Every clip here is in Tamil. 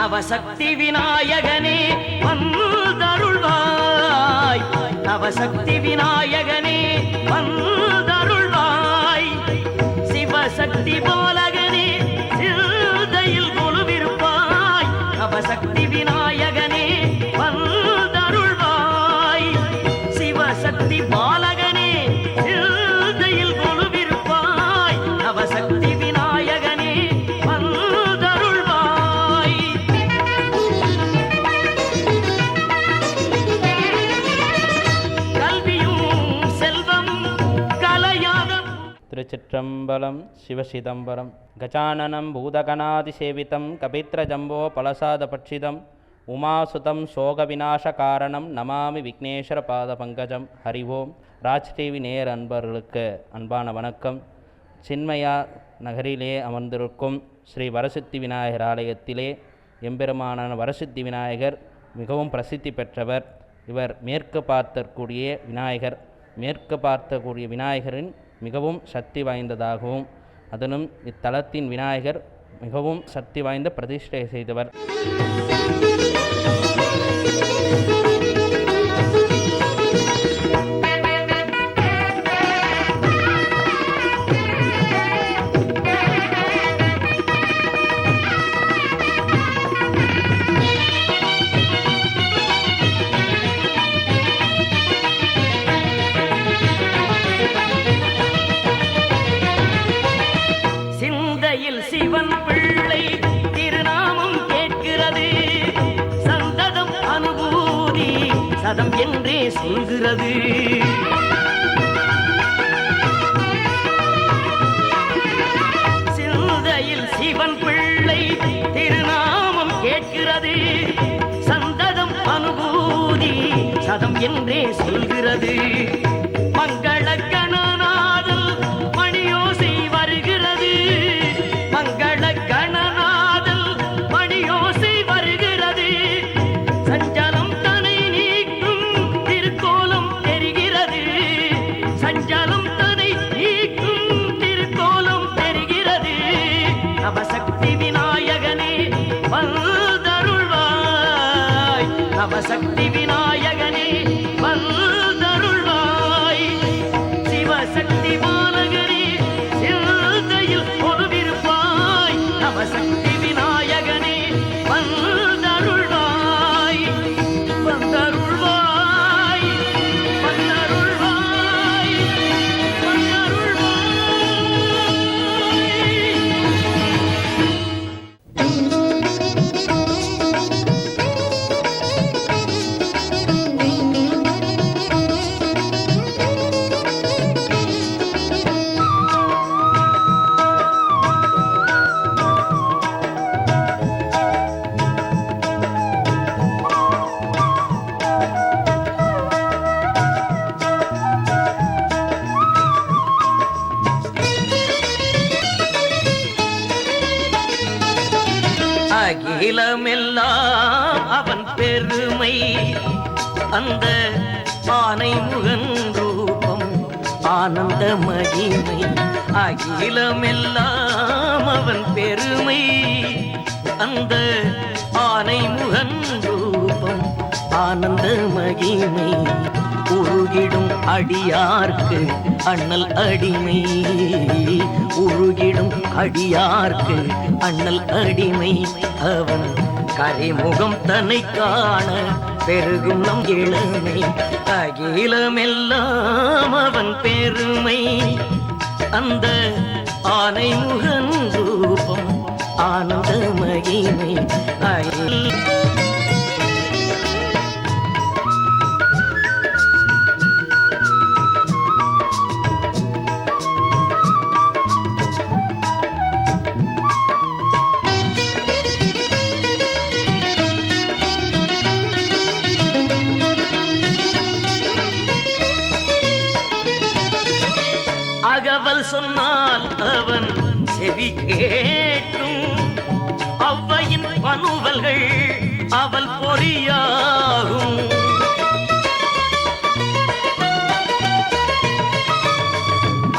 நவசக்தி விநாயகனே வந்தருள்வாய், நவசக்தி விநாயகனே வந்தருள்வாய், சிவசக்தி பாலகனே சிந்தையில் கொலுவிருப்பாய், நவசக்தி விநாயகனே வந்தருள்வாய், சிவசக்தி பாலகனே சிந்தையில் கொலுவிருப்பாய், நவசக்தி விநாயகனே வந்தருள்வாய். கல்வியும் செல்வம் கலையாத திருச்சிற்றம்பலம். சிவசிதம்பரம். கஜானனம் பூதகணாதிசேவிதம் கபித்ரஜம்போ பலசாதபட்சிதம் உமாசுதம் சோகவிநாசகாரணம் நமாமி விக்னேஸ்வர பாத பங்கஜம். ஹரி ஓம். ராஜ் டிவி நேர் அன்பர்களுக்கு அன்பான வணக்கம். சின்மயா நகரிலே அமர்ந்திருக்கும் ஸ்ரீ வரசித்தி விநாயகர் ஆலயத்திலே எம்பெருமான வரசித்தி விநாயகர் மிகவும் பிரசித்தி பெற்றவர். இவர் மேற்கு பார்த்தக்கூடிய விநாயகர், மேற்கு பார்த்தக்கூடிய விநாயகரின் மிகவும் சக்தி வாய்ந்ததாகவும் அதனும் இத்தலத்தின் விநாயகர் மிகவும் சக்தி வாய்ந்த பிரதிஷ்டை செய்தவர். சிந்தையில் சிவன் பிள்ளை திருநாமம் கேட்கிறது, சந்ததம் அனுபூதி சதம் என்றே சொல்கிறது. சிந்தையில் சிவன் பிள்ளை திருநாமம் கேட்கிறது, சந்ததம் அனுபூதி சதம் என்றே சொல்கிறது. மங்கள கணநாதல் மணியோசை வருகிறது, மங்கள கணநாதல் மணியோசை வருகிறது, சஞ்சலம் தனை நீக்கும் திருக்கோலம் தெரிகிறது, சஞ்சலம் தனை நீக்கும் திருக்கோலம் தெரிகிறது. நவசக்தி விநாயகனே வந்தருள்வாய், நவசக்தி விநாயகனே வந்தருள்வாய், சிவசக்தி பாலகனே சிந்தையில் கொலுவிருப்பாய், நவசக்தி விநாயகனே வந்தருள்வாய், வந்தருள்வாய், வந்தருள்வாய், அகிலமெல்லாம் அவன் பெருமை, அந்த ஆனை முகன் ரூபம் ஆனந்த மகிமை. அகிலமெல்லாம் அவன் பெருமை, அந்த ஆனை முகன் ரூபம் ஆனந்த மகிமை. உருகிடும் அடியார்க்கு அண்ணல் அடிமை, உருகிடும் அடியார்க்கு அண்ணல் அடிமை. அவன் கரைமுகம் தன்னை காண பெருகும் நம் இளமை. அகிலமெல்லாம் அவன் பெருமை, அந்த ஆனை முகன் ரூபம் ஆனந்த மகிமை. அகவல் சொன்னால் அவன் செவி கேட்டும், அவ்வையின் பனுவல்கள் அவள் பொறியாகும்.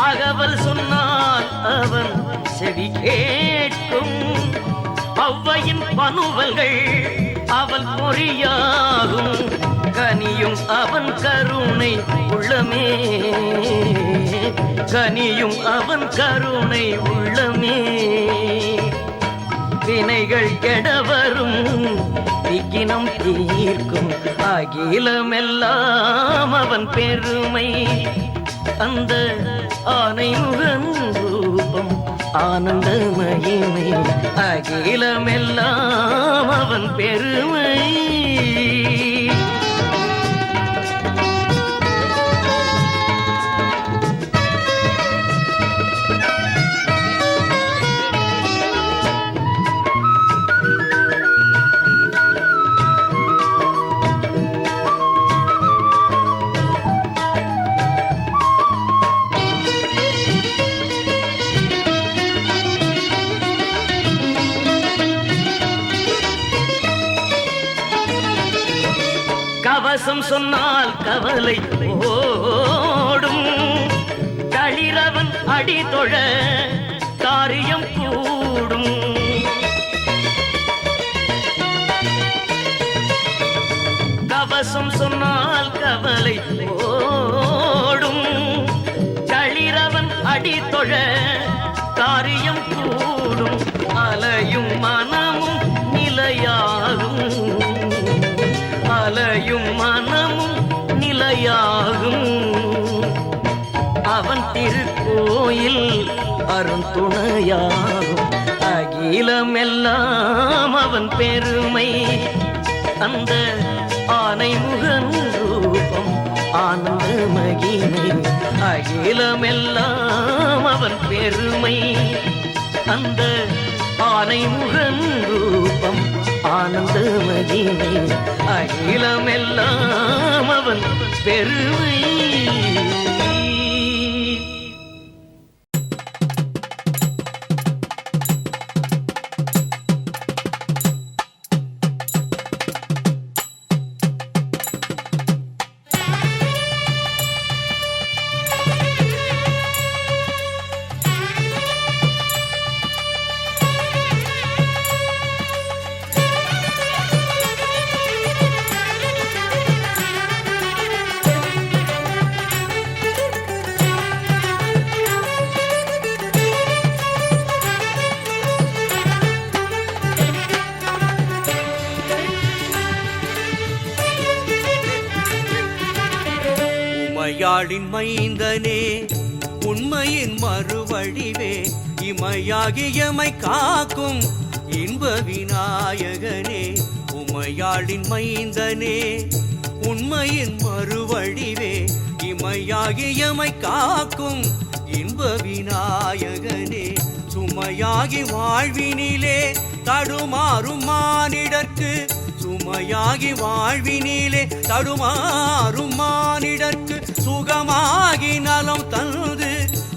அகவல் சொன்னால் அவன் செவி கேட்கும், அவ்வையின் பனுவல்கள் அவள் பொறியாகும் கனியும் அவன் கருணை உள்ளமே கனியும் அவன் கருணை உள்ளமே வினைகள் கெடவரும் விக்கினம் தீர்க்கும் அகிலமெல்லாம் அவன் பெருமை அந்த ஆனைமுகன் ரூபம் ஆனந்த மகிமை அகிலமெல்லாம் அவன் பெருமை கவசம் சொன்னால் கவலை ஓடும் களிரவன் அடிதொழ காரியம் கூடும் கவசம் சொன்னால் கவலை ஓடும் களிரவன் அடிதொழ காரியம் கூடும் அலையும் மனமும் நிலையாகும் அலையும் மனமும் நிலையாகும் அவன் திருக்கோயில் அருந்துணையாகும் அகிலமெல்லாம் அவன் பெருமை அந்த ஆனைமுகன் ரூபம் ஆனந்த மகிமை அகிலமெல்லாம் அவன் பெருமை அந்த ஆனைமுகன் ரூபம் ஆனந்த மகிமை அகிலமெல்லாம் அவன் பெருமை உமையாளின் மைந்தனே உண்மையின் மறுவடிவே இமையாகியமை காக்கும் இன்ப விநாயகனே உமையாளின் மைந்தனே உண்மையின் மறுவடிவே இமையாகியமை காக்கும் இன்ப விநாயகனே சுமையாகி வாழ்வினிலே தடுமாறும் மானிடர்க்கு சுமையாகி வாழ்வினிலே தடுமாறும் மானிடர்க்கு சுகமாகி நலம் தந்து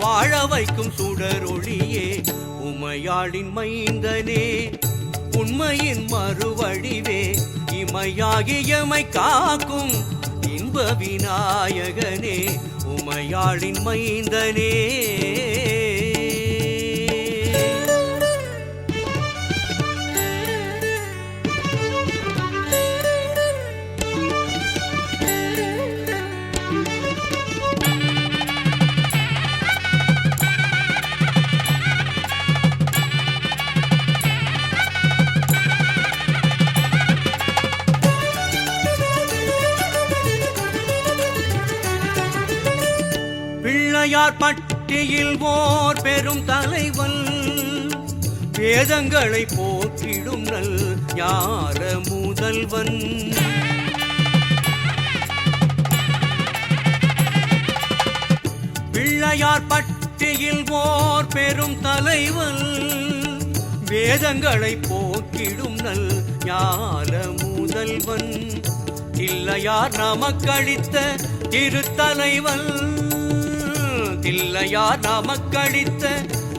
வாழ வைக்கும் சுடரொளியே உமையாளின் மைந்தனே உண்மையின் மறுவடிவே இமையாகியமை காக்கும் இன்ப விநாயகனே உமையாளின் மைந்தனே பிள்ளையார் பட்டியில் ஓர் பெரும் தலைவன் வேதங்களை போற்றிடும் நல் ஞான முதல்வன் பிள்ளையார் பட்டியில் ஓர் பெரும் தலைவன் வேதங்களை போற்றிடும் நல் ஞான முதல்வன் இல்லையார் நமக்களித்த திருத்தலைவன் தில்லையார் நமக்களித்த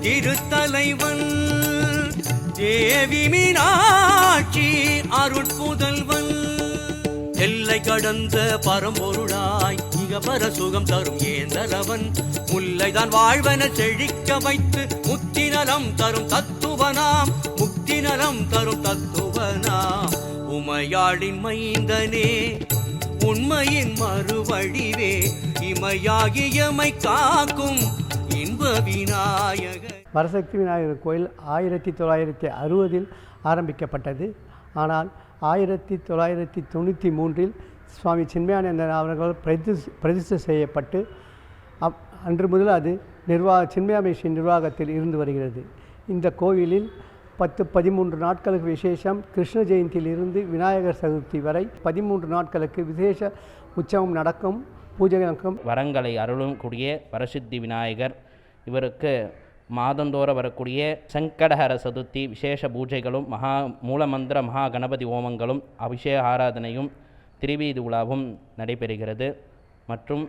திருத்தலைவன் தேவி மீனாட்சி அருட்புதல்வன் எல்லை கடந்த பரம்பொருளாய் மிக பரசுகம் தரும் ஏந்தரவன் முல்லைதான் வாழ்வன செழிக்க வைத்து முக்தி நலம் தரும் தத்துவனாம் முக்தி நலம் தரும் தத்துவனாம் உமையாளின் மைந்தனே உண்மையின் மறுவடிவே இமையாகியமை காக்கும் இன்ப விநாயகர். வரசக்தி விநாயகர் கோயில் 1960 ஆரம்பிக்கப்பட்டது. ஆனால் 1993 சுவாமி சின்மயானந்தன் அவர்கள் பிரதிஷ்டை செய்யப்பட்டு அன்று முதல் அது சின்மயா மிஷன் நிர்வாகத்தில் இருந்து வருகிறது. இந்த கோவிலில் 10-13 நாட்களுக்கு விசேஷம், கிருஷ்ண ஜெயந்தியிலிருந்து விநாயகர் சதுர்த்தி வரை 13 நாட்களுக்கு விசேஷ உற்சவம் நடக்கும், பூஜை நடக்கும். வரங்களை அருளும் கூடிய வரசித்தி விநாயகர், இவருக்கு மாதந்தோறும் வரக்கூடிய சங்கடஹர சதுர்த்தி விசேஷ பூஜைகளும் மூலமந்திர மகா கணபதி ஹோமங்களும் அபிஷேக ஆராதனையும் திருவீதி உலாவும் நடைபெறுகிறது. மற்றும்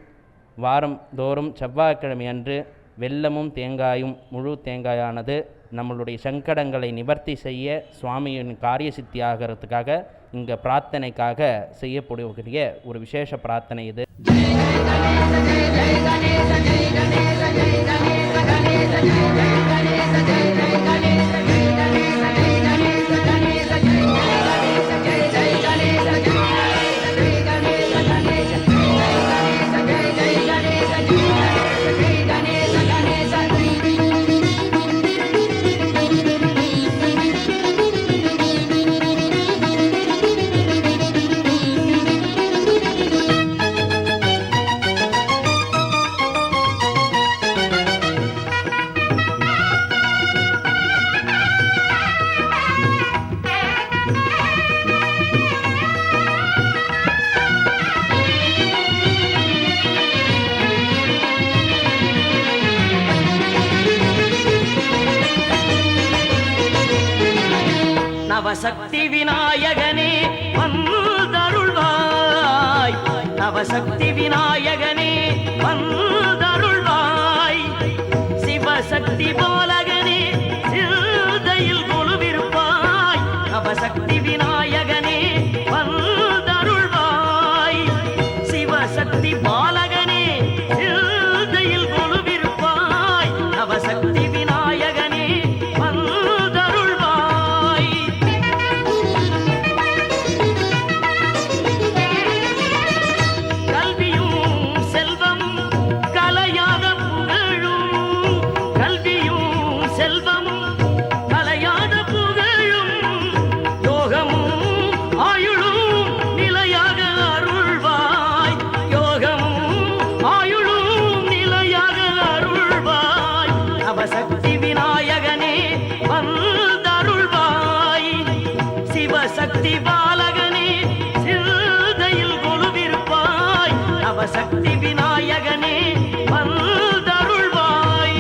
வாரம் தோறும் செவ்வாய்க்கிழமை அன்று வெல்லமும் தேங்காயும் முழு தேங்காயானது நம்மளுடைய சங்கடங்களை நிவர்த்தி செய்ய சுவாமியின் காரிய சித்தி ஆகிறதுக்காக இங்கே பிரார்த்தனைக்காக செய்யக்கூடிய ஒரு விசேஷ பிரார்த்தனை இது. நவசக்தி விநாயகனே வந்தருள்வாய், நவசக்தி விநாயகனே வந்தருள்வாய், சிவசக்தி பாலகனே சிந்தையில் கொலுவிருப்பாய், நவசக்தி விநாயகனே வந்தருள்வாய், சிவசக்தி பாலகனே சிந்தையில் கொலுவிருப்பாய், நவசக்தி விநாயகனே வந்தருள்வாய். கல்வியும் செல்வமும் கலையாக புகழும், கல்வியும் செல்வமும் கலையாக புகழும், யோகமும் ஆயுளும் நிலையாக அருள்வாய், யோகமும் ஆயுளும் நிலையாக அருள்வாய், நவசக்தி விநாயகனே வந்தருள்வாய், சிவசக்தி பாலகனே சிந்தையில் கொலுவிருப்பாய், நவசக்தி விநாயகனே வந்தருள்வாய்.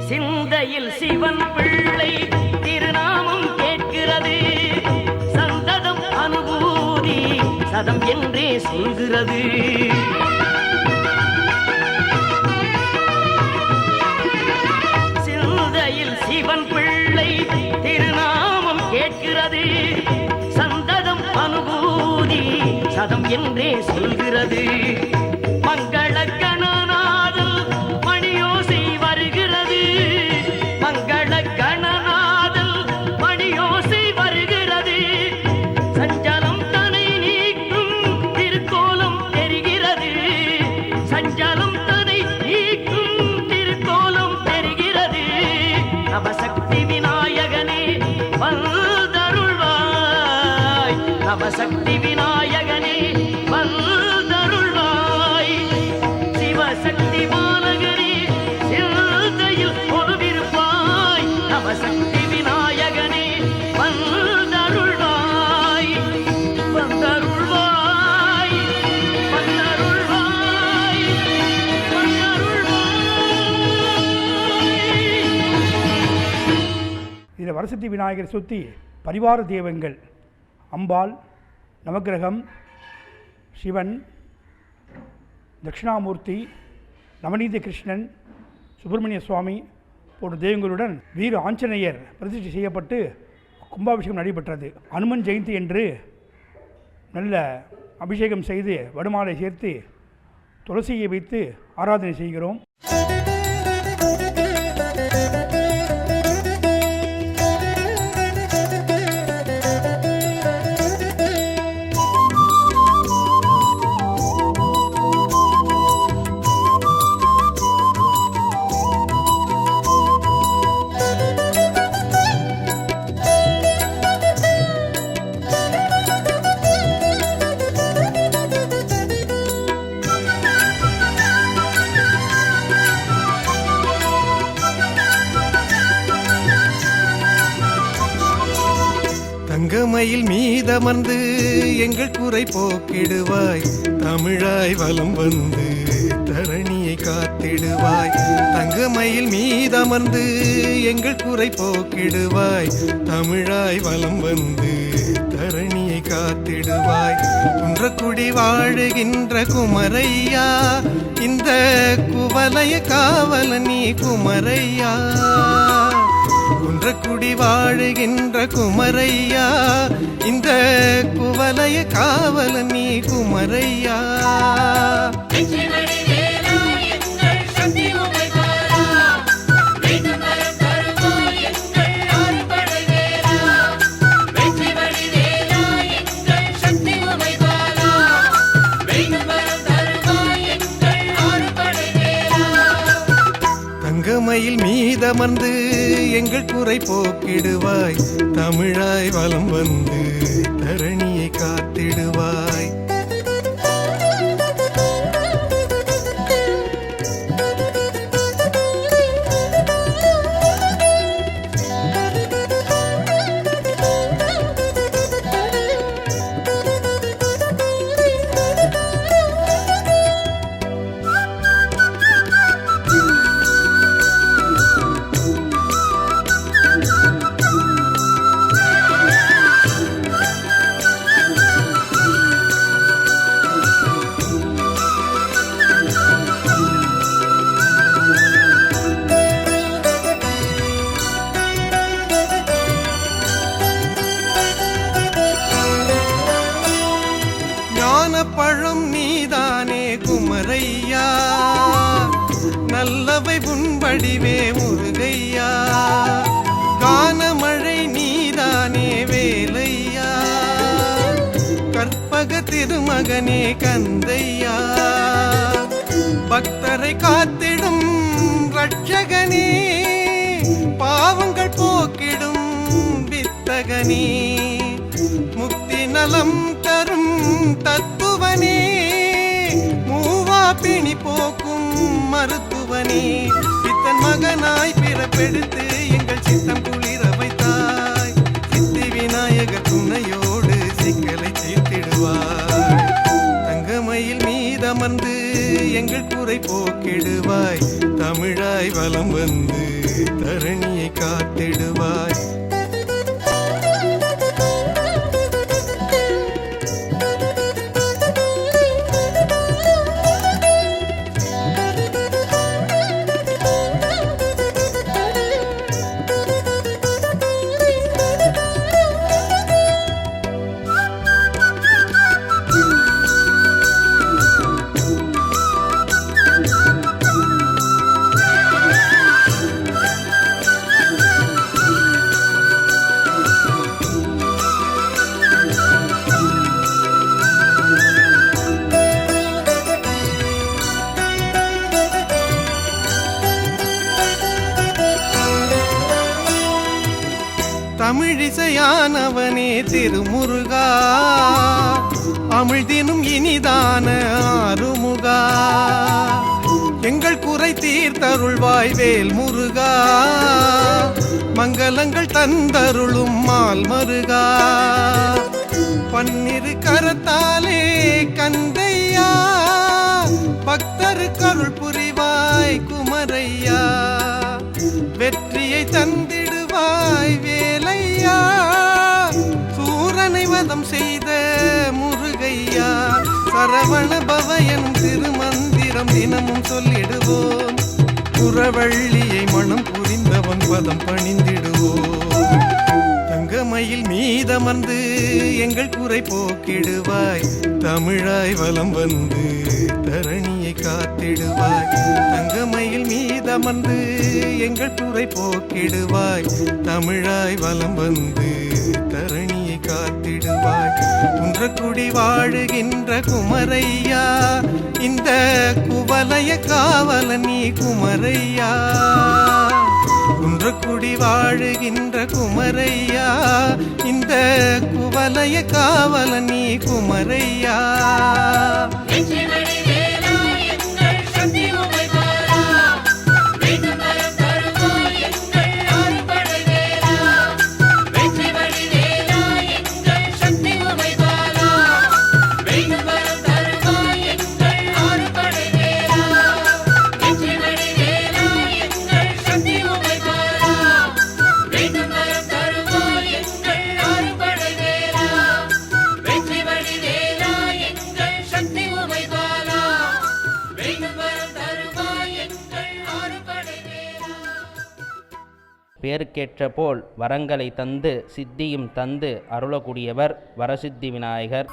சிந்தையில் சிவன் பிள்ளை திருநாமம் கேட்கிறது, சந்ததம் அனுபூதி சதம் என்றே சொல்கிறது. சிந்தையில் சிவன் பிள்ளை திருநாமம் கேட்கிறது, சந்ததம் அனுபூதி சதம் என்றே சொல்கிறது. மங்கள கணநாதல் மணியோசை வருகிறது, மங்கள கணநாதல் மணியோசை வருகிறது, சஞ்சலம் தனை நீக்கும் திருக்கோலம் தெரிகிறது, சஞ்சலம் தனை நீக்கும் திருக்கோலம் தெரிகிறது, நவசக்தி விநாயகனே வந்தருள்வாய், நவசக்தி விநாயகனே வந்தருள்வாய், சிவசக்தி பாலகனே சிந்தையில் கொலுவிருப்பாய், நவசக்தி விநாயகனே வந்தருள்வாய், வந்தருள்வாய், வந்தருள்வாய். வரசித்தி விநாயகர் சுற்றி பரிவார தெய்வங்கள் அம்பாள், நவக்கிரகம், சிவன், தட்சிணாமூர்த்தி, நவநீத கிருஷ்ணன், சுப்பிரமணிய சுவாமி போன்ற தெய்வங்களுடன் வீர ஆஞ்சநேயர் பிரதிஷ்டை செய்யப்பட்டு கும்பாபிஷேகம் நடைபெற்றது. அனுமன் ஜெயந்தி என்று நல்ல அபிஷேகம் செய்து வடுமாலை சேர்த்து துளசியை வைத்து ஆராதனை செய்கிறோம். தங்கமயில் மீதமர்ந்து எங்கள் குறை போக்கிடுவாய், தமிழாய் வலம் வந்து தரணியை காத்திடுவாய். தங்கமயில் மீதமர்ந்து எங்கள் குறை போக்கிடுவாய், தமிழாய் வலம் வந்து தரணியை காத்திடுவாய். குன்றக்குடி வாழுகின்ற குமரையா, இந்த குவலய காவல நீ குமரையா. குன்றக்குடி வாழுகின்ற குமரையா, இந்த குவலய காவல நீ குமரையா. தங்கமயில் மீதமர்ந்து எங்கள் குறை போக்கிடுவாய், தமிழாய் வலம் வந்து தரணியை காத்திடுவாய். பழம் நீதானே குமரையா, நல்லவை புண்படிவே முருகையா. கானமழை நீதானே வேலையா, கற்பக திருமகனே கந்தையா. பக்தரை காத்திடும் ரட்சகனே, பாவங்கள் போக்கிடும் வித்தகனே. முக்தி நலம் தரும் தத்துவனே, மூவா பிணி போக்கும் மருத்துவனே. பித்தன் மகனாய் பிறப்பெடுத்து எங்கள் சித்தம் குளிர வைத்தாய், சித்தி விநாயகர் துணையோடு சிக்கலை தீர்த்திடுவாய். தங்கமயில் மீதமர்ந்து எங்கள் குறை போக்கிடுவாய், தமிழாய் வலம் வந்து தரணியை காத்திடுவாய். தமிழிசையானவனே திருமுருகா, அமிழ்தினும் இனிதான ஆறுமுகா. எங்கள் குறை தீர்த்தருள்வாய் வேல் முருகா, மங்களங்கள் தந்தருளும் மால் மருகா. பன்னிரு கரத்தாலே கந்தையா, பக்தருக்கு அருள் புரிவாய் குமரையா. வெற்றியை தந்திடுவாய் வேலை சரவண பவ எனும் திருமந்திரம் தினமும் சொல்லிடுவோம். புறவள்ளியை மனம் புரிந்தவன் பதம் பணிந்திடுவோம். தங்கமயில் மீதமர்ந்து எங்கள் குறை போக்கிடுவாய். தமிழாய் வலம் வந்து தரணியை காத்திடுவாய். தங்கமயில் மீதமர்ந்து எங்கள் குறை போக்கிடுவாய். தமிழாய் வலம் வந்து தரணியை காத்திடுவாய். குன்றக்குடி வாழுகின்ற குமரையா, இந்த குவலய காவல நீ குமரையா. குன்றக்குடி வாழுகின்ற குமரையா, இந்த குவலய காவல நீ குமரையா. பேருக்கேற்ற போல் வரங்களை தந்து சித்தியும் தந்து அருளக்கூடியவர் வரசித்தி விநாயகர்.